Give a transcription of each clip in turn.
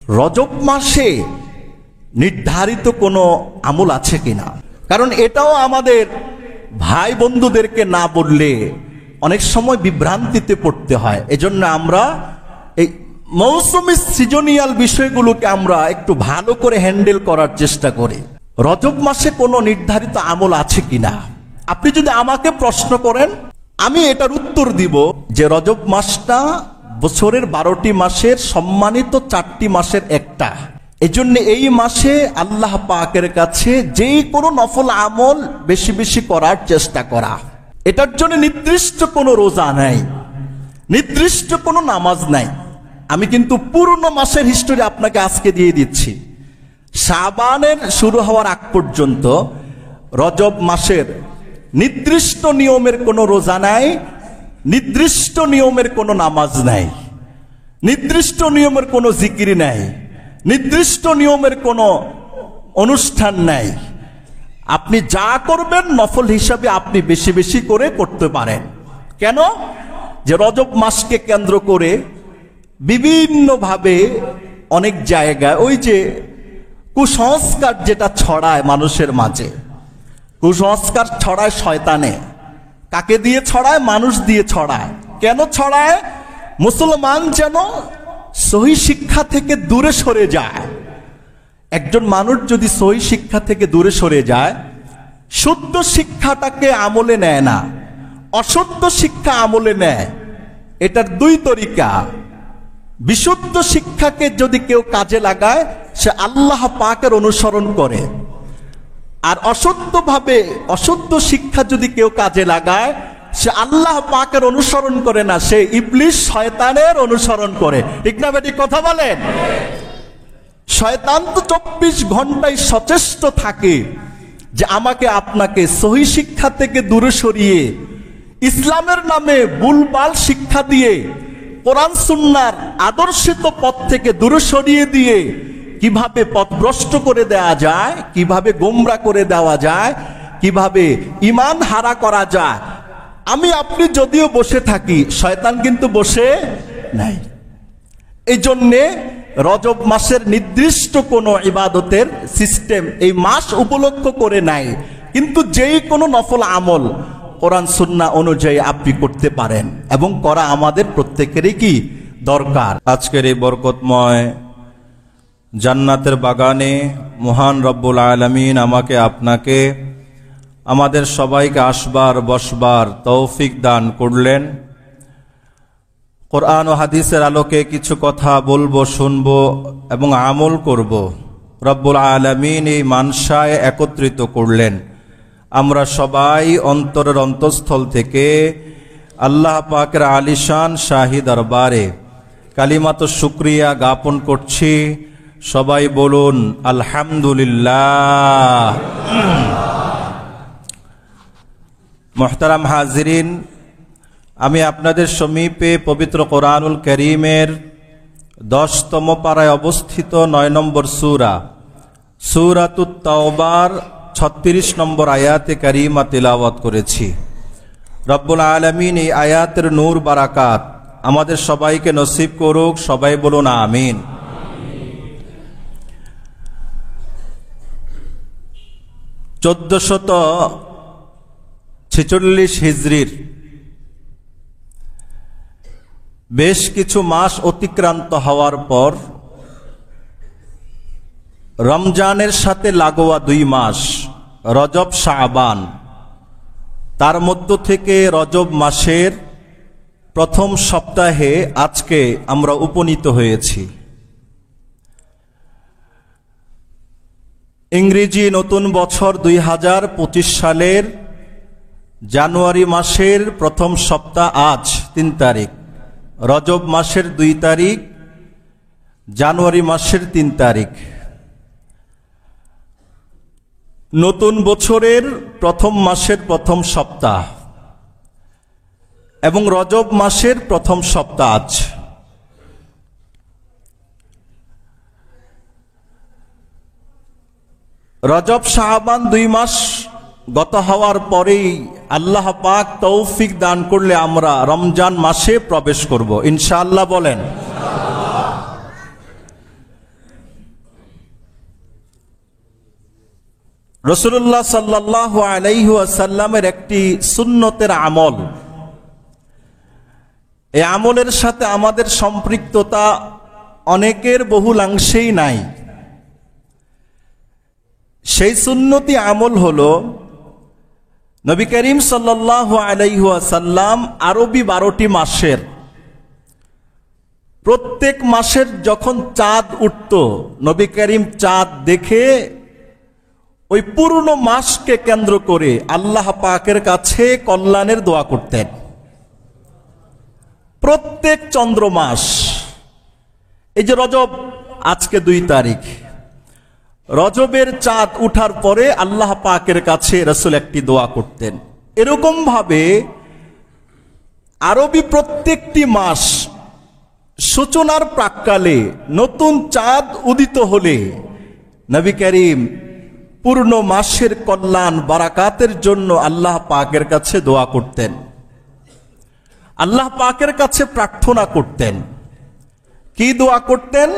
রজব মাসে নির্ধারিত কোনো আমল আছে কিনা, কারণ এটাও আমাদের ভাই বন্ধুদেরকে না বললে অনেক সময় বিভ্রান্তিতে পড়তে হয়। এজন্য আমরা এই মৌসুমি সিজনিয়াল বিষয়গুলোকে আমরা একটু ভালো করে হ্যান্ডেল করার চেষ্টা করি। রজব মাসে কোনো নির্ধারিত আমল আছে কিনা আপনি যদি আমাকে প্রশ্ন করেন, আমি এটার উত্তর দিব যে রজব মাসটা বছরের 12টি মাসের সম্মানিত 4টি মাসের একটা। এজন্য এই মাসে আল্লাহ পাকের কাছে যে কোনো নফল আমল বেশি বেশি করার চেষ্টা করা। এটার জন্য নির্দিষ্ট কোনো রোজা নাই, নির্দিষ্ট কোনো নামাজ নাই। আমি কিন্তু পূর্ণ মাসের হিস্টোরি আপনাকে আজকে দিয়ে দিচ্ছি। শাবানের শুরু হওয়ার আগ পর্যন্ত রজব মাসের নির্দিষ্ট নিয়মের কোনো রোজা নাই, নির্দিষ্ট নিয়মের কোনো নামাজ নাই, নির্দিষ্ট নিয়মের কোনো জিকির নাই, নির্দিষ্ট নিয়মের কোনো অনুষ্ঠান নাই। আপনি যা করবেন নফল হিসাবে আপনি বেশি বেশি করে করতে পারেন। কেন? যে রজব মাসকে কেন্দ্র করে বিভিন্নভাবে অনেক জায়গায় ওই যে কুসংস্কার যেটা ছড়ায় মানুষের মাঝে, কুসংস্কার ছড়ায় শয়তানে। কাকে দিয়ে ছড়ায়? মানুষ দিয়ে ছড়ায়। কেন ছড়ায়? মুসলমান যেন সহি শিক্ষা থেকে দূরে সরে যায়। একজন মানুষ যদি সহি শিক্ষা থেকে দূরে সরে যায়, শুদ্ধ শিক্ষাটাকে আমলে নেয় না, অশুদ্ধ শিক্ষা আমলে নেয়। এটার দুই তরিকা। বিশুদ্ধ শিক্ষাকে যদি কেউ কাজে লাগায় সে আল্লাহ পাকের অনুসরণ করে, আর অশুদ্ধ শিক্ষা যদি কেউ কাজে লাগায় সে আল্লাহ পাকের অনুসরণ করে না, সে ইবলিস শয়তানের অনুসরণ করে। ঠিক না বেটি? কথা বলেন। শয়তান তো 24 ঘন্টায় সচেষ্ট থাকে যে আমাকে আপনাকে সহি শিক্ষা থেকে দূরে সরিয়ে ইসলামের নামে ভুলভাল শিক্ষা দিয়ে কোরআন সুন্নাহর আদর্শিত পথ থেকে দূরে সরিয়ে দিয়ে কিভাবে পথভ্রষ্ট করে দেওয়া যায়, কিভাবে গোমরা করে দেওয়া যায়, কিভাবে ঈমান হারা করা যায়। আমি আপনি যদিও বসে থাকি, শয়তান কিন্তু বসে নাই। এই জন্যে রজব মাসের নির্দিষ্ট কোনো ইবাদতের সিস্টেম এই মাস উপলক্ষ করে নাই, কিন্তু যেই কোনো নফল আমল কোরআন সুন্নাহ অনুযায়ী আপনি করতে পারেন এবং করা আমাদের প্রত্যেকেরই কি দরকার। আজকের এই বরকতময় জান্নাতের বাগানে মহান রব্বুল আলামিন আমাকে আপনাকে আমাদের সবাইকে আসবার বসবার তৌফিক দান করলেন। কোরআন ও হাদিসের আলোকে কিছু কথা বলবো, শুনবো এবং আমল করব। রব্বুল আলামিন এই মানসায় একত্রিত করলেন। আমরা সবাই অন্তরের অন্তঃস্থল থেকে আল্লাহ পাকের আলিশান শাহী দরবারে কালিমাত শুকরিয়া জ্ঞাপন করছি। সবাই বলুন আলহামদুলিল্লাহ। মুহতারাম হাজিরিন, আমি আপনাদের সমীপে পবিত্র কোরআনুল কারীমের 10তম পারায় অবস্থিত 9 নম্বর সূরা সূরাতুত তাওবার 36 নম্বর আয়াতে কারিমা তিলাওয়াত করেছি। রব্বুল আলামিন এই আয়াতের নূর বারাকাত আমাদের সবাইকে নসিব করুক। সবাই বলুন আমিন। 1446 হিজরির বেশ কিছু মাস অতিক্রান্ত হওয়ার পর রমজানের সাথে লাগোয়া 2 মাস রজব শাবান, তার মধ্য থেকে রজব মাসের প্রথম সপ্তাহে আজকে আমরা উপনীত হয়েছি। ইংরেজি নতুন বছর 2025 সালের জানুয়ারি মাসের প্রথম সপ্তাহ আজ 3 তারিখ, রজব মাসের 2 তারিখ, জানুয়ারি মাসের 3 তারিখ। নতুন বছরের প্রথম মাসের প্রথম সপ্তাহ এবং রজব মাসের প্রথম সপ্তাহ আজ। রজব শাবান 2 মাস গত হওয়ার পরেই আল্লাহ পাক তৌফিক দান করলে আমরা রমজান মাসে প্রবেশ করব ইনশাআল্লাহ। বলেন রাসূলুল্লাহ সাল্লাল্লাহু আলাইহি ওয়াসাল্লামের একটি সুন্নতের আমল, এই আমলের সাথে আমাদের সম্পৃক্ততা অনেকের বহুলাংশেই নাই। সেই সুন্নতি আমল হলো নবী করিম সাল্লাল্লাহু আলাইহি ওয়াসাল্লাম আরবি 12টি মাসের প্রত্যেক মাসের যখন চাঁদ উঠত, নবী করিম চাঁদ দেখে ওই পুরনো মাসকে কেন্দ্র করে আল্লাহ পাকের কাছে কল্যাণের দোয়া করতেন। প্রত্যেক চন্দ্র মাস, এই যে রজব আজকে 2 তারিখ, রজবের চাঁদ উঠার পরে আল্লাহ পাকের কাছে রাসূল একটি দোয়া করতেন। এরকম ভাবে আরবি প্রত্যেকটি মাস সূচনার প্রাক্কালে নতুন চাঁদ উদিত হলে নবী করিম পূর্ণ মাসের কল্যাণ বারাকাতের জন্য আল্লাহ পাকের কাছে দোয়া করতেন, আল্লাহ পাকের কাছে প্রার্থনা করতেন। কি দোয়া করতেন?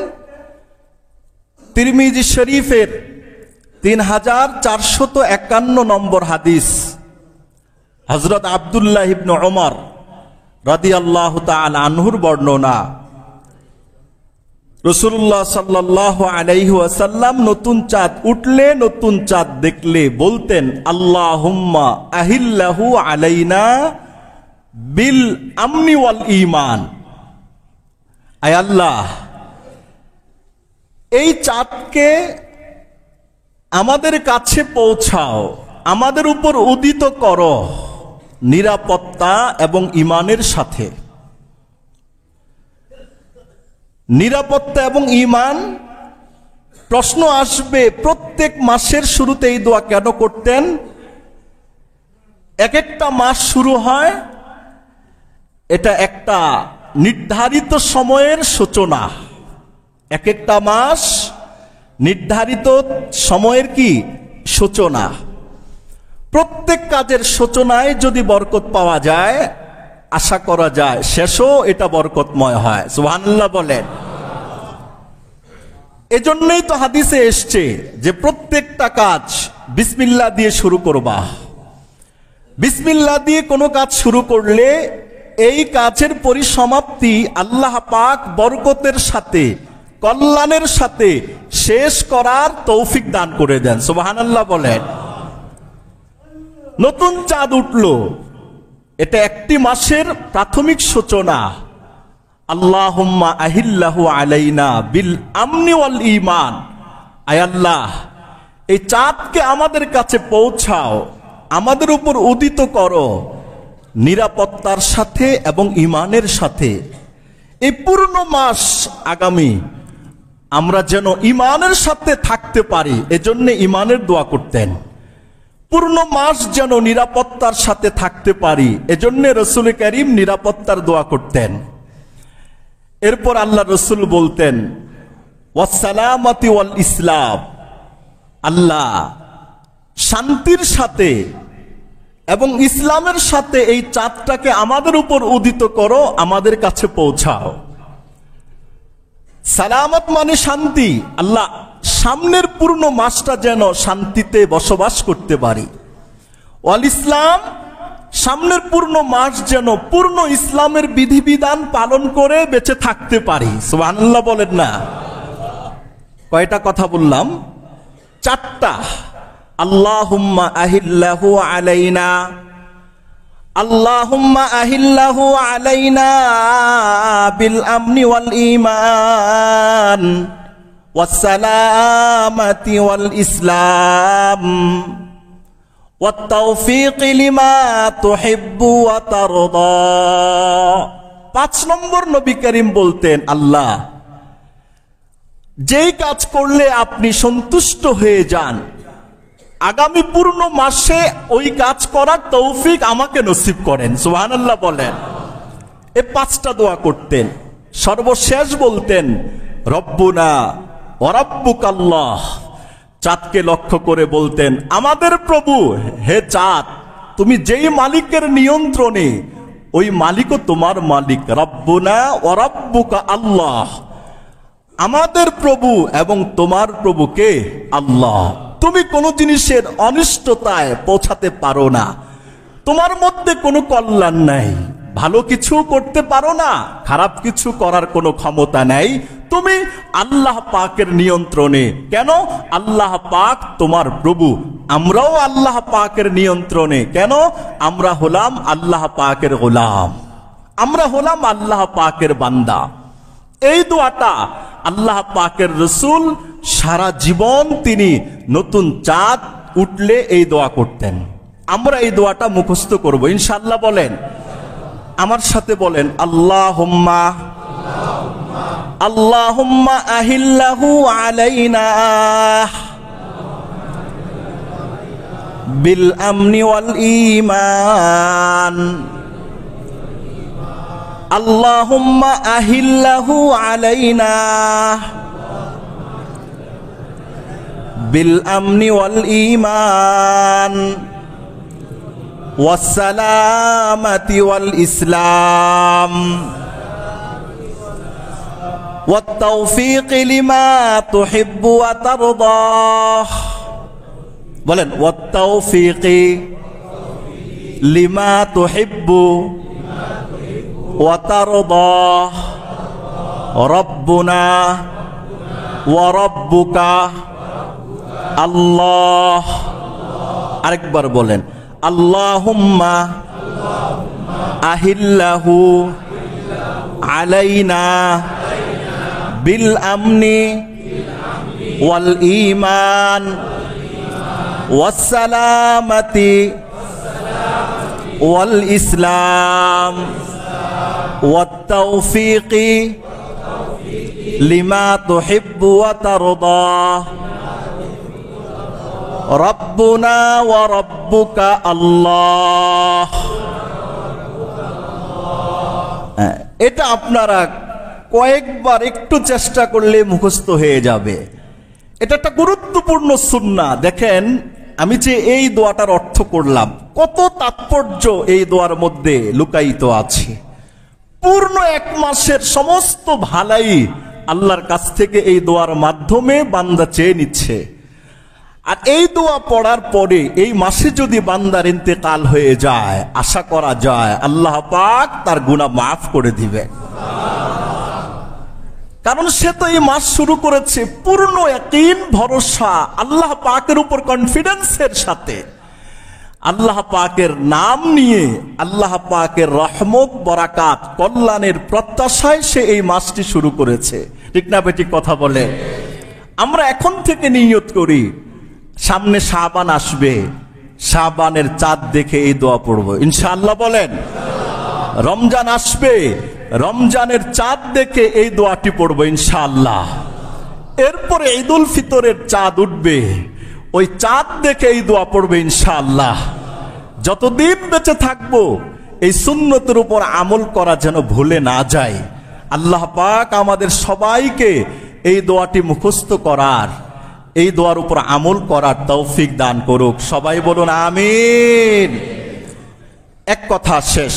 তিরমিজি শরীফের 3451 নম্বর হাদিস, হযরত আব্দুল্লাহ ইবনে ওমর রাদিয়াল্লাহু তাআলা আনহুর বর্ণনা। রাসূলুল্লাহ সাল্লাল্লাহু আলাইহি ওয়াসাল্লাম নতুন চাঁদ উঠলে, নতুন চাঁদ দেখলে বলতেন, আল্লাহুম্মা আহিল্লাহু আলাইনা বিল আমনি ওয়াল ঈমান। আয় আল্লাহ, এই চাঁদকে আমাদের কাছে পৌঁছাও, আমাদের উপর উদিত করো নিরাপত্তা এবং ঈমানের সাথে। নিরাপত্তা এবং ঈমান, প্রশ্ন আসবে প্রত্যেক মাসের শুরুতে এই দোয়া কেন করতেন? এক একটা মাস শুরু হয়, এটা একটা নির্ধারিত সময়ের সূচনা। এক একটা মাস নির্ধারিত সময়ের কি সূচনা। প্রত্যেক কাজের সূচনায় যদি বরকত পাওয়া যায়, আশা করা যায় শেষও এটা বরকতময় হয়। সুবহানাল্লাহ বলেন। এজন্যই তো হাদিসে এসছে যে প্রত্যেকটা কাজ বিসমিল্লাহ দিয়ে শুরু করবা। বিসমিল্লাহ দিয়ে কোনো কাজ শুরু করলে এই কাজের পরিসমাপ্তি আল্লাহ পাক বরকতের সাথে, কল্যাণের সাথে শেষ করার তৌফিক দান করে দেন। সুবহানাল্লাহ বলেন। নতুন চাঁদ উঠল, এটা একটি মাসের প্রাথমিক সূচনা। আল্লাহুম্মা আহিল্লাহু আলাইনা বিল আমনি ওয়াল ঈমান। আয় আল্লাহ, এই চাঁদকে আমাদের কাছে পৌঁছাও, আমাদের উপর উদিত করো নিরাপত্তার সাথে এবং ঈমানের সাথে। এই পূর্ণ মাস আগামী আমরা যেন ঈমানের সাথে থাকতে পারি, এজন্য ঈমানের দোয়া করতেন। পূর্ণ মাস যেন নিরাপত্তার সাথে থাকতে পারি, এজন্য রাসূল করিম নিরাপত্তার দোয়া করতেন। এরপর আল্লাহ রাসূল বলতেন, ওয়াসসালামাতি ওয়াল ইসলাম। আল্লাহ, শান্তির সাথে এবং ইসলামের সাথে এই চাঁদটাকে আমাদের উপর উদিত করো, আমাদের কাছে পৌঁছাও। সালামত মানে শান্তি। আল্লাহ, সামনের পূর্ণ মাসটা যেন শান্তিতে বসবাস করতে পারি। ওয়াল ইসলাম, সামনের পূর্ণ মাস যেন পূর্ণ ইসলামের বিধিবিধান পালন করে বেঁচে থাকতে পারি। সুবহানাল্লাহ বলেন না? কয়টা কথা বললাম? 4টা। আল্লাহুম্মা আহিল্লাহু আলাইনা, আল্লাহুম্মা আহিল্লাহু আলাইনা বিল আমনি ওয়াল ঈমান ওয়াসসালামাতি ওয়াল ইসলাম ওয়াত তাওফীক লিমা তুহিব্বু ওয়া তারদা। 5 নম্বর নবী করিম বলতেন, আল্লাহ, যেই কাজ করলে আপনি সন্তুষ্ট হয়ে যান, আগামী পূর্ণ মাসে ওই কাজ করার তৌফিক আমাকে নসিব করেন। সুবহানাল্লাহ বলেন। এই 5টা দোয়া করতেন। সর্বশেষ বলতেন, রব্বুনা ওয়া রাব্বুকাল্লাহ। চাঁদকে লক্ষ্য করে বলতেন, আমাদের প্রভু, হে চাঁদ, তুমি যেই মালিকের নিয়ন্ত্রণে, ওই মালিকও তোমার মালিক। রব্বুনা ওয়া রাব্বুকা আল্লাহ। আমাদের প্রভু এবং তোমার প্রভুকে আল্লাহ। তুমি কোনো জিনিসের অনিষ্টতায় পৌঁছাতে পারো না, তোমার মধ্যে কোনো কল্যাণ নাই, ভালো কিছু করতে পারো না, খারাপ কিছু করার কোনো ক্ষমতা নাই, তুমি আল্লাহ পাকের নিয়ন্ত্রণে। কেন? আল্লাহ পাক তোমার প্রভু, আমরাও আল্লাহ পাকের নিয়ন্ত্রণে। কেন? আমরা হলাম আল্লাহ পাকের গোলাম, আমরা হলাম আল্লাহ পাকের বান্দা। এই দোয়াটা আল্লাহ পাকের রসুল সারা জীবন তিনি নতুন চাঁদ উঠলে এই দোয়া করতেন। আমরা এই দোয়াটা মুখস্থ করব ইনশাআল্লাহ। বলেন, আমার সাথে বলেন, আল্লাহুম্মা আল্লাহুম্মা আহিল্লাহু আলাইনা বিল আমনি ওয়াল ঈমান। আল্লাহুম্মা আহিল্লাহু আলাইনা বিল আমনি ওয়াল ঈমান ওয়াস সালামাতি ওয়াল ইসলাম ওয়াত তাওফীক লিমা তুহিব্বু ওয়া তারদাহ। বলেন, ওয়াত তাওফীক লিমা তুহিব্বু ওয়া তারদাহ রব্বুনা ওয়া রব্বুকা আল্লাহ। আরেকবার বলেন, আল্লাহুম্মা আহিল্লাহু আলাইনা বিল আমনি ওয়াল ঈমান ওয়াস সালামাতি ওয়াল ইসলাম ওয়াত তাওফীক লিমা তুহিব্বু ওয়া তারদাহ রব্বুনা ওয়া রব্বুকা আল্লাহ। এটা আপনারা কয়েকবার একটু চেষ্টা করলে মুখস্থ হয়ে যাবে। এটা একটা গুরুত্বপূর্ণ সুন্নাহ। দেখেন, আমি যে এই দোয়াটার অর্থ করলাম, কত তাৎপর্য এই দোয়ার মধ্যে লুকায়িত আছে। পূর্ণ এক মাসের সমস্ত ভালাই আল্লাহর কাছ থেকে এই দোয়ার মাধ্যমে বান্দা চেয়ে নিচ্ছে। আর এই দোয়া পড়ার পরে এই মাসে যদি বান্দার ইন্তেকাল হয়ে যায়, আশা করা যায় আল্লাহ পাক তার গুনাহ মাফ করে দিবে। কারণ সে তো এই মাস শুরু করেছে পূর্ণ ইয়াকিন, ভরসা, আল্লাহ পাকের উপর কনফিডেন্সের সাথে, আল্লাহ পাকের নাম নিয়ে, আল্লাহ পাকের রহমত, বরাকাত, কল্যাণের প্রত্যাশায় সে এই মাসটি শুরু করেছে। ঠিক না বেঠিক কথা বলে? আমরা এখন থেকে নিয়ত করি, সামনে শাবান আসবে, শাবানের চাঁদ দেখে এই দোয়া পড়বো ইনশাআল্লাহ। বলেন, রমজান আসবে, রমজানের চাঁদ দেখে এই দোয়াটি পড়বো ইনশাআল্লাহ। এরপরে ঈদুল ফিতরের চাঁদ উঠবে, ওই চাঁদ দেখে এই দোয়া পড়বে ইনশাআল্লাহ। যতদিন বেঁচে থাকবো এই সুন্নতের উপর আমল করা যেন ভুলে না যায়। আল্লাহ পাক আমাদের সবাইকে এই দোয়াটি মুখস্থ করার, এই দোয়ার উপর আমল করার তৌফিক দান করুক। সবাই বলুন আমিন। এক কথা শেষ।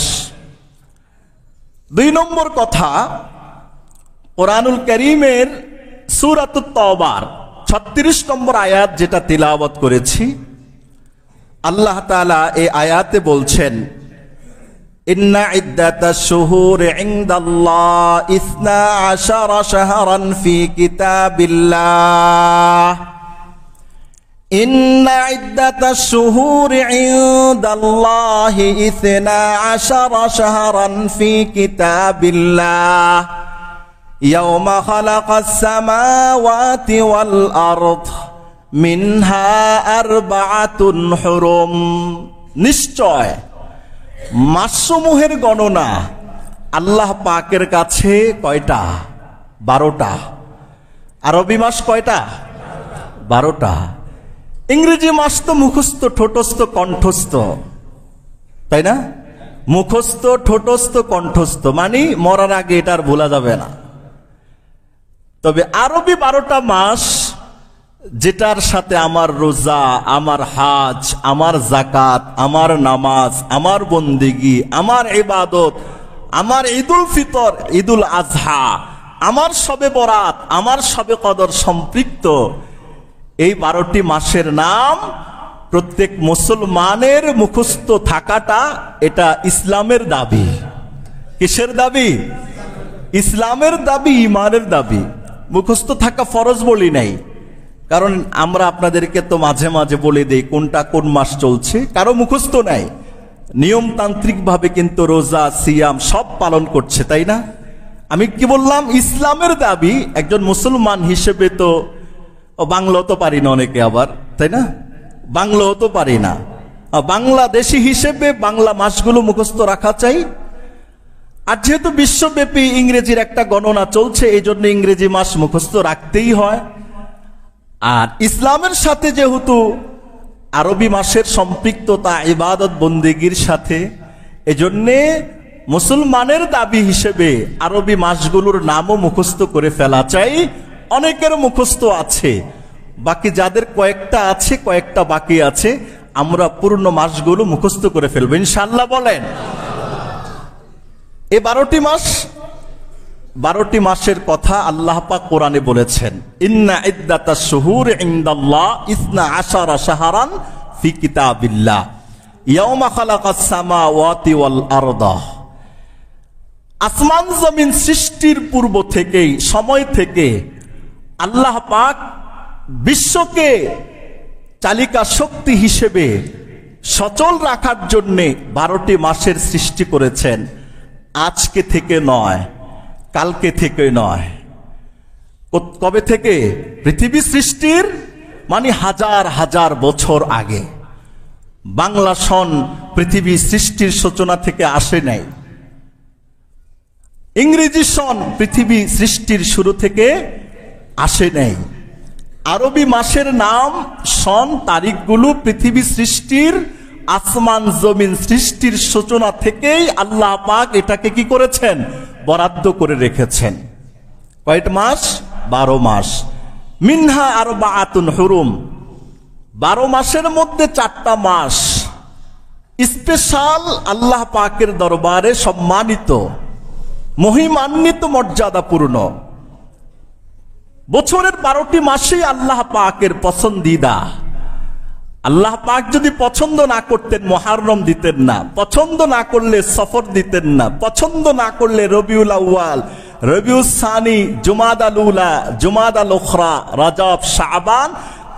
2 নম্বর কথা, কোরআনুল কারীমের সূরাতুত তাওবার 36 নম্বর আয়াত যেটা তিলাওয়াত করেছি, আল্লাহ তাআলা এই আয়াতে বলছেন, ইন্না ইদ্দাতাশ শুহুরি ইনদাল্লাহি 12 শাহরান ফি কিতাবিল্লাহ। ইন্না ইদ্দাতাশ শুহুরি ইনদাল্লাহি 12 শাহরান ফি কিতাবিল্লাহ ইয়াওমা খালাকাস সামাওয়াতি ওয়াল আরদ মিনহা আরবাআতুন হুরুম। নিশ্চয় মাসসমূহের গণনা আল্লাহ পাকের কাছে কয়টা? 12টা। আরবি মাস কয়টা? 12টা। ইংরেজি মাস তো মুখস্থ, ঠোঁটস্থ, কণ্ঠস্থ, তাই না? মুখস্থ, ঠোঁটস্থ, কণ্ঠস্থ, মানে মরার আগে এটা আর ভোলা যাবে না। তবে আরবি 12টা মাস, যেটার সাথে আমার রোজা, আমার হাজ, আমার যাকাত, আমার নামাজ, আমার বন্দেগী, আমার ইবাদত, আমার ঈদুল ফিতর, ঈদুল আজহা, আমার শবে বরাত, আমার শবে কদর সম্পৃক্ত, এই 12টি মাসের নাম প্রত্যেক মুসলমানের মুখস্থ থাকাটা এটা ইসলামের দাবি। কিসের দাবি? ইসলামের দাবি, ইমানের দাবি। মুখস্থ থাকা ফরজ বলি নাই, কারণ আমরা আপনাদেরকে তো মাঝে মাঝে বলে দেই কোনটা কোন মাস চলছে, কারো মুখস্থ নাই। নিয়মতান্ত্রিক ভাবে কিন্তু রোজা সিয়াম সব পালন করছে, তাই না? আমি কি বললাম? ইসলামের দাবি। একজন মুসলমান হিসেবে তো বাংলাও তো পারি না অনেকে, আবার তাই না, বাংলাও তো পারি না। বাংলাদেশি হিসেবে বাংলা মাসগুলো মুখস্থ রাখা চাই। আর যেহেতু বিশ্বব্যাপী ইংরেজির একটা গণনা চলছে, এই জন্য ইংরেজি মাস মুখস্থ রাখতেই হয়। আর ইসলামের সাথে যেহেতু আরবি মাসের সম্পৃক্ততা ইবাদত বন্দেগীর সাথে, এজন্যে মুসলমানের দাবি হিসেবে আরবি মাসগুলোর নামও মুখস্থ করে ফেলা চাই। অনেকের মুখস্থ আছে, বাকি যাদের কয়েকটা আছে, কয়েকটা বাকি আছে, আমরা পূর্ণ মাসগুলো মুখস্থ করে ফেলবো ইনশাআল্লাহ। বলেন, এই 12টি মাসের কথা আল্লাহ পাক কোরআনে বলেছেন, ইন্না ইদ্দাতাশ শুহুর ইনদাল্লাহ 12 শাহরান ফি কিতাবিল্লাহ ইয়াওমা খালাকাস সামাওয়াতি ওয়াল আরদা। আসমান জমিন সৃষ্টির পূর্ব থেকেই, সময় থেকে আল্লাহ পাক বিশ্বকে চালিকা শক্তি হিসেবে সচল রাখার জন্য 12টি মাসের সৃষ্টি করেছেন। আজকে থেকে নয়, কালকে থেকে নয়। কবে থেকে? পৃথিবী সৃষ্টির মানে হাজার হাজার বছর আগে। বাংলা সন পৃথিবী সৃষ্টির সূচনা থেকে আসে নাই। ইংরেজি সন পৃথিবী সৃষ্টির শুরু থেকে আসে নাই। আরবি মাসের নাম, সন, তারিখগুলো পৃথিবী সৃষ্টির, আসমান জমিন সৃষ্টির সূচনা থেকেই আল্লাহ পাক এটাকে কি করেছেন? বরাদ্দ করে রেখেছেন। কয়টা মাস? 12 মাস। মিনহা আরবাআতুন হুরুম, 12 মাসের মধ্যে 4টা মাস স্পেশাল, আল্লাহ পাকের দরবারে সম্মানিত, মহিমান্বিত, মর্যাদাপূর্ণ। বছরের 12টি মাসেই আল্লাহ পাকের পছন্দিদা। আল্লাহ পাক যদি পছন্দ না করতেন মুহররম দিতেন না, পছন্দ না করলে সফর দিতেন না, পছন্দ না করলে রবিউল আউয়াল, রবিউল সানি, জুমাদাল উলা, জুমাদাল উখরা, রজব, শাবান,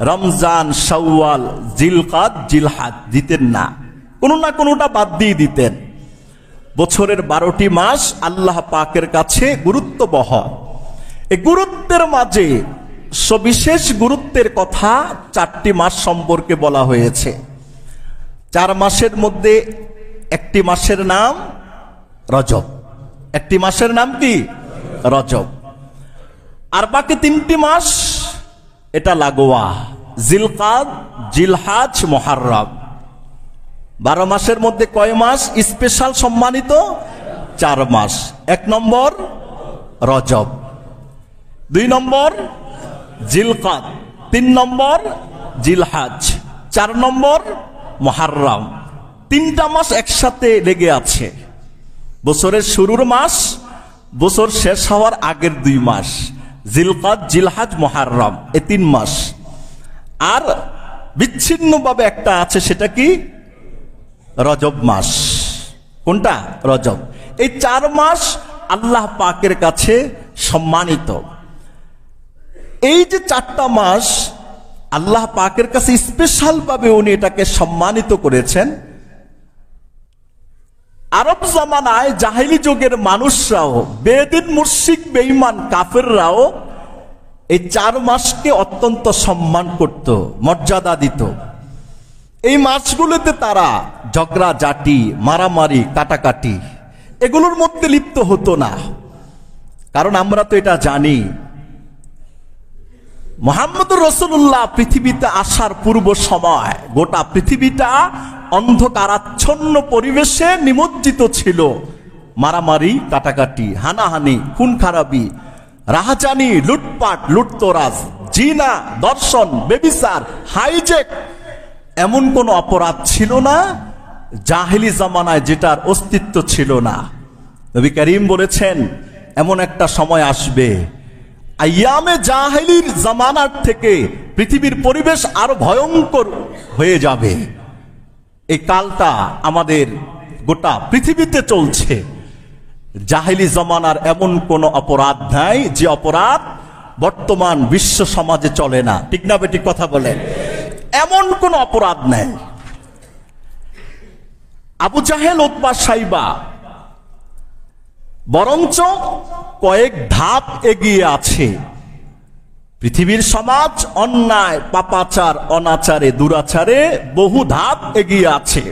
রমজান, শাওয়াল, জিলকাদ, জিলহাজ দিতেন না। কোনো না কোনোটা বাদ দিয়ে দিতেন। বছরের 12টি মাস আল্লাহ পাকের কাছে গুরুত্ববহ। এই গুরুত্বের মাঝে সবিশেষ গুরুত্বের কথা 4টি মাস সম্পর্কে বলা হয়েছে। 4 মাসের মধ্যে একটি মাসের নাম রজব। একটি মাসের নাম কি? রজব। আর বাকি 3টি মাস এটা লাগোয়া, জিলকাদ, জিলহাজ, মুহররম। 12 মাসের মধ্যে কয় মাস স্পেশাল সম্মানিত? 4 মাস। 1 নম্বর রজব, 2 নম্বর জিলকাদ, 3 নম্বর জিলহাজ, 4 নম্বর মুহররম। 3টা মাস একসাথে লেগে আছে। বছরের শুরুর মাস, বছর শেষ হওয়ার আগের 2 মাস, জিলকাদ, জিলহাজ, মুহররম, এই 3 মাস। আর বিচ্ছিন্নভাবে একটা আছে, সেটা কি? রজব মাস। কোনটা? রজব। এই 4 মাস আল্লাহ পাকের কাছে সম্মানিত। এই যে 4টা মাস আল্লাহ পাকের কাছে স্পেশাল ভাবে উনি এটাকে সম্মানিত করেছেন। আরব জামানায় জাহেলি যুগের মানুষরাও, বেদিন, মুশরিক, বেঈমান, কাফেররাও এই 4 মাসকে অত্যন্ত সম্মান করত, মর্যাদা দিত। এই মাসগুলোতে তারা ঝগড়া জাটি, মারামারি, কাটাকাটি এগুলোর মধ্যে লিপ্ত হতো না। কারণ আমরা তো এটা জানি, মুহাম্মদুর রাসূলুল্লাহ পৃথিবীতে আসার পূর্ব সময় গোটা পৃথিবীটা অন্ধকারাচ্ছন্ন পরিবেশে নিমজ্জিত ছিল। মারামারি, কাটাকাটি, হানাহানি, খুন খারাপি, রাহাজানি, লুটপাট, লুটতরাজ, জিনা, দর্শন, বেবিচার, হাইজেক, এমন কোন অপরাধ ছিল না জাহেলি জামানায় যেটার অস্তিত্ব ছিল না। নবী করিম বলেছেন, এমন একটা সময় আসবে আইয়ামে জাহেলির জামানার থেকে পৃথিবীর পরিবেশ আরো ভয়ঙ্কর হয়ে যাবে। এই কালটা আমাদের গোটা পৃথিবীতে চলছে। জাহেলি জামানার এমন কোন অপরাধ নাই যে অপরাধ বর্তমান বিশ্ব সমাজে চলে না। ঠিক না বেটি কথা বলে? এমন কোন অপরাধ নাই। আবু জাহেল, উতবা, সাইবা বরঞ্চ কয়েক ধাপ এগিয়ে আছে। পৃথিবীর সমাজ অন্যায়, পাপাচার, অনাচারে, দুরাচারে বহু ধাপ এগিয়ে আছে।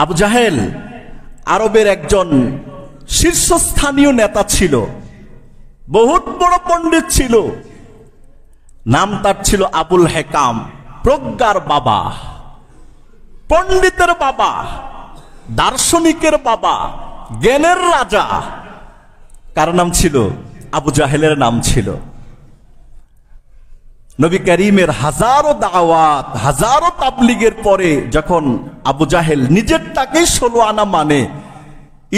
আবু জাহেল আরবের একজন শীর্ষস্থানীয় নেতা ছিল, বহুত বড় পণ্ডিত ছিল। নাম তার ছিল আবুল হেকাম, প্রজ্ঞার বাবা, পণ্ডিতের বাবা, দার্শনিকের বাবা, জ্ঞানের রাজা। কার নাম ছিল? আবু জাহেলের নাম ছিল। নবী করিমের হাজারো দাওয়াত, হাজারো তাবলীগের পরে যখন আবু জাহেল নিজেরটাকে 16 আনা মানে,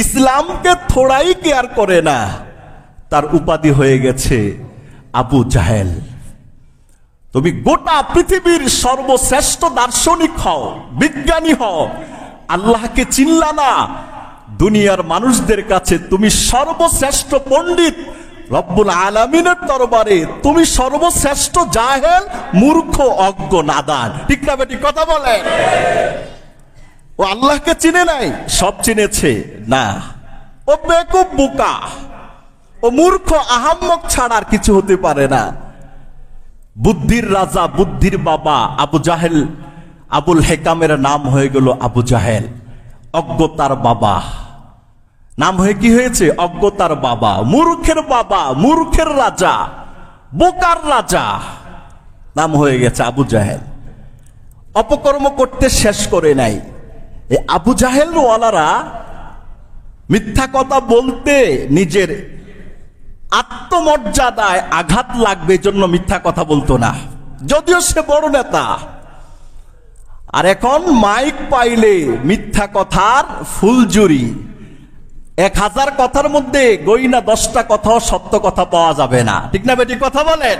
ইসলামকে থোড়াই কেয়ার করে না, তার উপাধি হয়ে গেছে আবু জাহেল। তুমি গোটা পৃথিবীর সর্বশ্রেষ্ঠ দার্শনিক হও, বিজ্ঞানী হও, আল্লাহকে চিনলা না, দুনিয়ার মানুষদের কাছে তুমি সর্বশ্রেষ্ঠ পণ্ডিত, রব্বুল আলামিনের দরবারে তুমি সর্বশ্রেষ্ঠ জাহেল, মূর্খ, অজ্ঞ, নাদান। ঠিক না বেটি কথা বলে? ও আল্লাহকে চিনে নাই? সব চিনেছে না। ও বেকুব, বোকা, ও মূর্খ, আহাম্মক ছাড়া আর কিছু হতে পারে না। বুদ্ধির রাজা, বুদ্ধির বাবা আবু জাহেল, আবুল হেকামের নাম হয়ে গেল আবু জাহেল, অজ্ঞতার বাবা। নাম হয়ে কি হয়েছে? অজ্ঞতার বাবা, মূর্খের বাবা, মূর্খের রাজা, বোকার রাজা, নাম হয়ে গেছে আবু জাহেল। অপকর্ম করতে শেষ করে নাই। এই আবু জাহেল ওয়ালারা মিথ্যা কথা বলতে নিজের আত্মমর্যাদায় আঘাত লাগবে জন্য মিথ্যা কথা বলতো না, যদিও সে বড় নেতা। আর এখন মাইক পাইলে মিথ্যা কথার ফুলজুরি। 1000 কথার মধ্যে গইনা 10টা কথাও সত্য কথা পাওয়া যাবে না। ঠিক না বেটি কথা বলেন?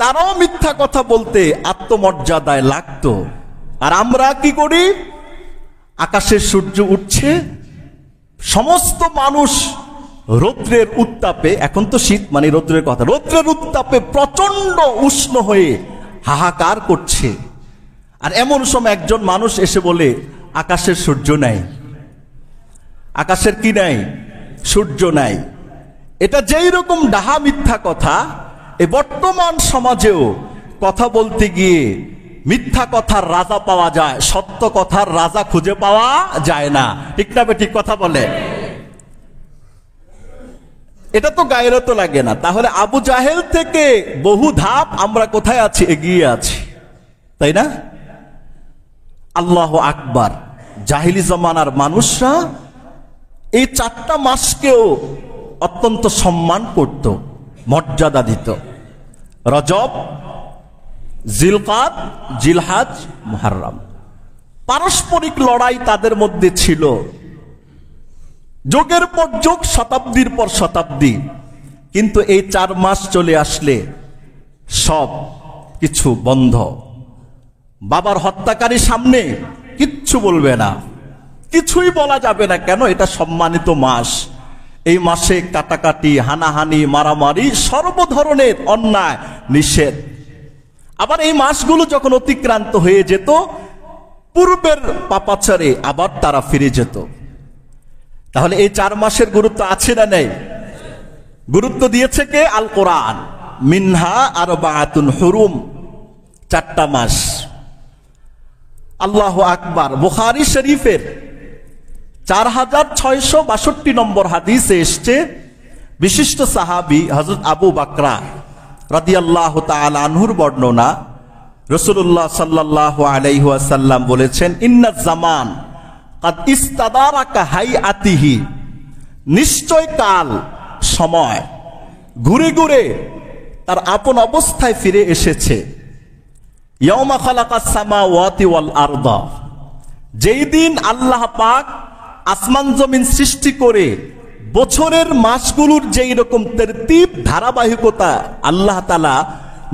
তারাও মিথ্যা কথা বলতে আত্মমর্যাদায় লাগতো। আর আমরা কি করি? আকাশের সূর্য উঠছে, সমস্ত মানুষ রৌদ্রের উত্তাপে, এখন তো শীত মানে রৌদ্রের কথা, রৌদ্রের উত্তাপে প্রচন্ড উষ্ণ হয়ে হাহাকার করছে। আর এমন সময় একজন মানুষ এসে বলে আকাশের সূর্য নাই। আকাশের কি নাই? সূর্য নাই। এটা যেই রকম ডাহা মিথ্যা কথা, এই বর্তমান সমাজেও কথা বলতে গিয়ে মিথ্যা কথার রাজা পাওয়া যায়, সত্য কথার রাজা খুঁজে পাওয়া যায় না। ঠিক না ঠিক কথা বলে? এটা তো গায়েরও তো লাগে না। তাহলে আবু জাহেল থেকে বহু ধাপ আমরা কোথায় আছি? এগিয়ে আছি, তাই না? আল্লাহু আকবার। জাহিলি জামানার মানুষরা এই 4টা মাসকেও অত্যন্ত সম্মান করত, মর্যাদা দিত। রজব, জিলকাদ, জিলহাজ, মুহররম। পারস্পরিক লড়াই তাদের মধ্যে ছিল, যুগের পর যুগ, শতাব্দীর পর শতাব্দী। কিন্তু এই 4 মাস চলে আসলে সব কিছু বন্ধ। বাবার হত্যাকারী সামনে কিচ্ছু বলবে না, কিছুই বলা যাবে না। কেন? এটা সম্মানিত মাস। এই মাসে কাটাকাটি, হানাহানি, মারামারি, সর্ব ধরনের অন্যায় নিষেধ। আবার এই মাসগুলো যখন অতিক্রান্ত হয়ে যেত, পূর্বের পাপাচারে আবার তারা ফিরে যেত। তাহলে এই 4 মাসের গুরুত্ব আছে না নেই? গুরুত্ব দিয়েছে কে? আল কোরআন। মিনহা আরবাআতুন হুরুম, 4টা মাস। আল্লাহু আকবার। বুখারী শরীফের 4662 নম্বর হাদিসে এসছে, বিশিষ্ট সাহাবী হযরত আবু বকরা রাদিয়াল্লাহু তাআলা আনহুর বর্ণনা, রাসূলুল্লাহ সাল্লাল্লাহু আলাইহি ওয়াসাল্লাম বলেছেন, ইন্নাজ জামান কাদ ইস্তাদারাকা হাইআতিহি, নিশ্চয় কাল, সময় ঘুরে ঘুরে তার আপন অবস্থায় ফিরে এসেছে। ইয়াউমা খালাকাস সামাওয়াতি ওয়াল আরদা, যেই দিন আল্লাহ পাক আসমান জমিন সৃষ্টি করে বছরের মাসগুলোর যেই রকম তেরতিব ধারাবাহিকতা আল্লাহ তাআলা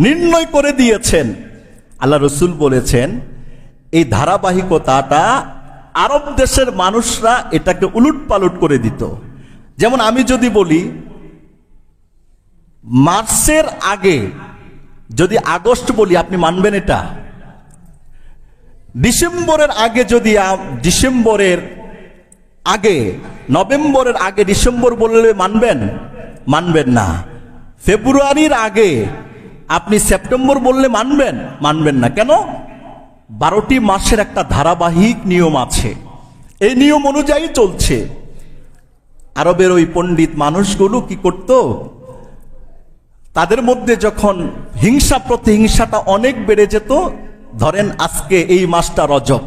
নির্ণয় করে দিয়েছেন, আল্লাহ রসুল বলেছেন এই ধারাবাহিকতাটা আরব দেশের মানুষরা এটাকে উলটপালট করে দিত। যেমন আমি যদি বলি মার্চের আগে যদি আগস্ট বলি, আপনি মানবেন এটা? ডিসেম্বরের আগে যদি ডিসেম্বরের আগে নভেম্বরের আগে ডিসেম্বর বললে মানবেন? মানবেন না। ফেব্রুয়ারির আগে আপনি সেপ্টেম্বর বললে মানবেন? মানবেন না। কেন? 12টি মাসের একটা ধারাবাহিক নিয়ম আছে, এই নিয়ম অনুযায়ী চলছে। আরবের ওই পণ্ডিত মানুষগুলো কি করত, তাদের মধ্যে যখন হিংসা প্রতিহিংসাটা অনেক বেড়ে যেত, ধরেন আজকে এই মাসটা রজব,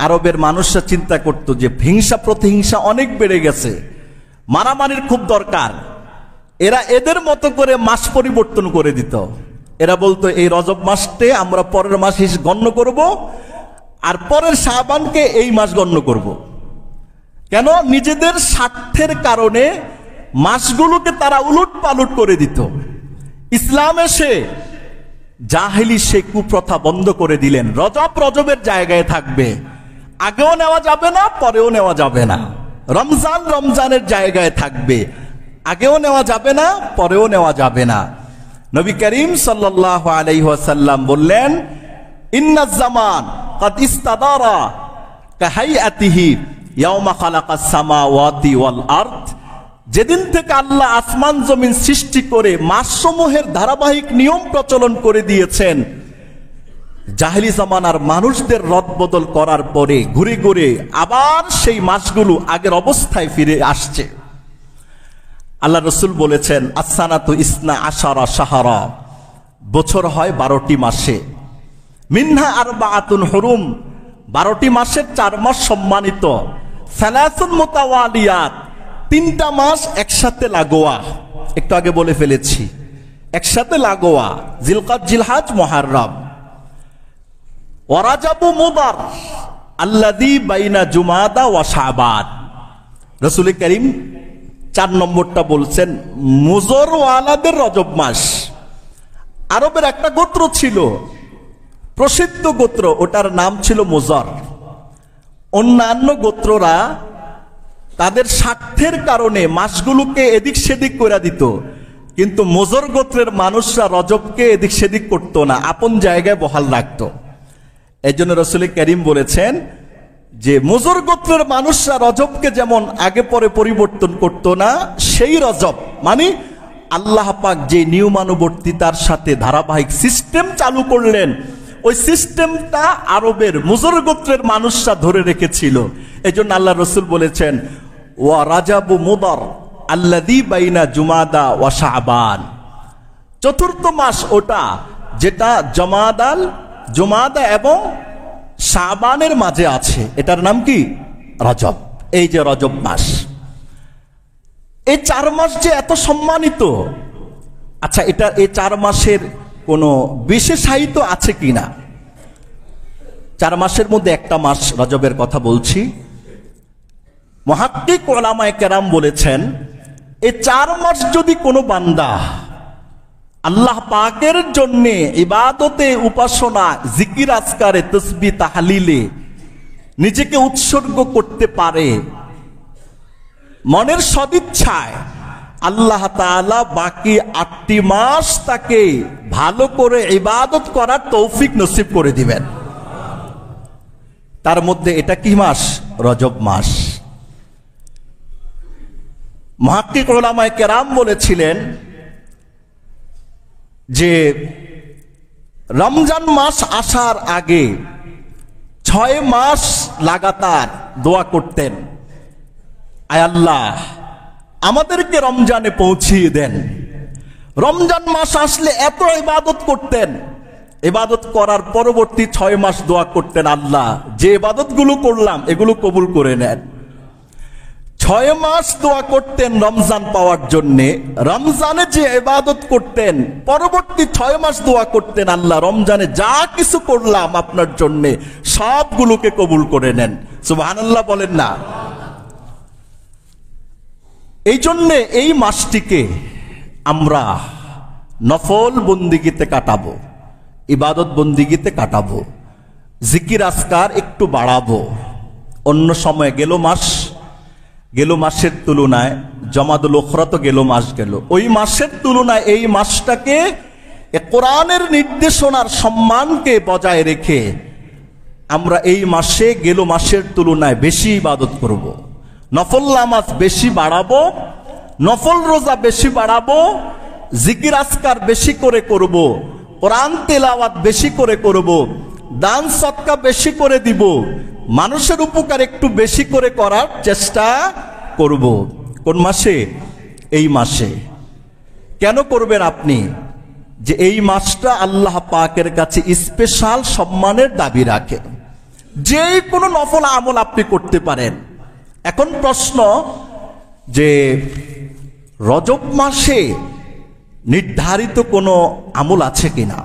আরবের মানুষরা চিন্তা করত যে হিংসা প্রতিহিংসা অনেক বেড়ে গেছে, মারামারির খুব দরকার। এরা এদের মতো করে মাস পরিবর্তন করে দিত। এরা বলতো এই রজব মাসকে আমরা পরের মাস গণ্য করব, আর পরের শাবানকে এই মাস গণ্য করব। কেন? নিজেদের স্বার্থের কারণে মাসগুলোকে তারা উলট পালট করে দিত। ইসলাম এসে জাহেলি সে কুপ্রথা বন্ধ করে দিলেন। রজব রজবের জায়গায় থাকবে, আগেও নেওয়া যাবে না, পরেও নেওয়া যাবে না। রমজান রমজানের জায়গায় থাকবে, আগেও নেওয়া যাবে না, পরেও নেওয়া যাবে না। নবী করিম সাল্লাল্লাহু আলাইহি ওয়াসাল্লাম বললেন, ইন্নাজ জামান কাদ ইস্তাদারা কাহাইয়াতিহি ইয়াওমা খালাকাস সামাওয়াতি ওয়াল আরদ। যেদিন থেকে আল্লাহ আসমান জমিন সৃষ্টি করে মাসসমূহের ধারাবাহিক নিয়ম প্রচলন করে দিয়েছেন, জাহেলি জামানার মানুষদের রদবদল করার পরে ঘুরে ঘুরে আবার সেই মাসগুলো আগের অবস্থায় ফিরে আসছে। আল্লাহ রসুল বলেছেন, আসসানাতু ইসনা আশারা শাহরা, বছর হয় 12টি মাসে। মিনহা আরবাআতুন হুরুম, 12টি মাসের 4 মাস সম্মানিত। সালাসুন মুতাওয়ালিয়াত, 3টা মাস একসাথে লাগোয়া। একটু আগে বলে ফেলেছি, একসাথে লাগোয়া, জিলকাদ জিলহাজ মুহাররম। ওয়া রাজাবু মুদার আল্লাযী বাইনা জুমাদা ওয়া শাবান। রাসূল করিম 4 নম্বরটা বলছেন মুজরওয়ালাদের রজব মাস। আরবের একটা গোত্র ছিল, প্রসিদ্ধ গোত্র, ওটার নাম ছিল মুজর। অন্যান্য গোত্ররা তাদের স্বার্থের কারণে মাসগুলোকে এদিক সেদিক করে দিত, কিন্তু মুজর গোত্রের মানুষরা রজবকে এদিক সেদিক করতো না, আপন জায়গায় বহাল রাখতো। এই জন্য রাসূল করিম বলেছেন যে মুজর গোত্রের মানুষরা রজবকে যেমন আগে পরে পরিবর্তন করতো না, সেই রজব মানে আল্লাহ পাক যে নিয়মানুবর্তিতার সাথে ধারাবাহিক সিস্টেম চালু করলেন, ওই সিস্টেমটা আরবের মুজর গোত্রের মানুষরা ধরে রেখেছিল। এই জন্য আল্লাহ রসুল বলেছেন, ওয়া রাজাবু মুদার আল্লাযী বাইনা জুমাদা ওয়া শাবান। 4র্থ মাস ওটা যেটা জুমাদা এবং শাবানের মাঝে আছে, এটার নাম কি? রজব। এই যে রজব মাস, এই 4 মাস যে এত সম্মানিত, আচ্ছা এটা এই 4 মাসের কোনো বিশেষায়িত আছে কিনা? 4 মাসের মধ্যে একটা মাস রজবের কথা বলছি। মুহাক্কিক উলামায়ে কেরাম বলেছেন, এই 4 মাস যদি কোনো বান্দা আল্লাহ পাকের জন্যে ইবাদতে, উপাসনা, জিকির আজকারে, তাসবিহ তাহলিলে নিজেকে উৎসর্গ করতে পারে মনের সদিচ্ছায়, আল্লাহ তাআলা বাকি 8টি মাস তাকে ভালো করে ইবাদত করার তৌফিক নসিব করে দিবেন। তার মধ্যে এটা কি মাস? রজব মাস। মুহাক্কিক উলামায়ে কেরাম বলেছিলেন যে রমজান মাস আসার আগে 6 মাস লাগাতার দোয়া করতেন, আয় আল্লাহ আমাদেরকে রমজানে পৌঁছিয়ে দেন। রমজান মাস আসলে এত ইবাদত করতেন, ইবাদত করার পরবর্তী 6 মাস দোয়া করতেন, আল্লাহ যে ইবাদতগুলো করলাম এগুলো কবুল করে নেন। 6 মাস দোয়া করতেন রমজান পাওয়ার জন্যে। রমজানে যে ইবাদত করতেন, পরবর্তী 6 মাস দোয়া করতেন, আল্লাহ রমজানে যা কিছু করলাম আপনার জন্যে সবগুলোকে কবুল করে নেন। সুবহানাল্লাহ বলেন না? এই জন্যে এই মাসটিকে আমরা নফল বন্দিগিতে কাটাবো, ইবাদত বন্দিগিতে কাটাবো, জিকির আজকার একটু বাড়াবো। অন্য সময় গেল মাসের তুলনায় জমাদুল উখরা তো গেল মাস গেল, ওই মাসের তুলনায় এই মাসটাকে কোরআনের নির্দেশনার সম্মানকে বজায় রেখে আমরা এই মাসে গেল মাসের তুলনায় বেশি ইবাদত করব, নফল নামাজ বেশি বাড়াবো, নফল রোজা বেশি বাড়াবো, জিকির আজকার বেশি করে করব, কোরআন তেলাওয়াত বেশি করে করব, দান সদকা বেশি করে দিব, মানুষের উপকার একটু বেশি করে করার চেষ্টা করব। কোন মাসে? এই মাসে। কেন করবেন আপনি? যে এই মাসটা আল্লাহ পাকের কাছে স্পেশাল সম্মানের দাবি রাখে। যে কোনো নফল আমল আপনি করতে পারেন। এখন প্রশ্ন যে রজব মাসে নির্ধারিত কোনো আমল আছে কিনা,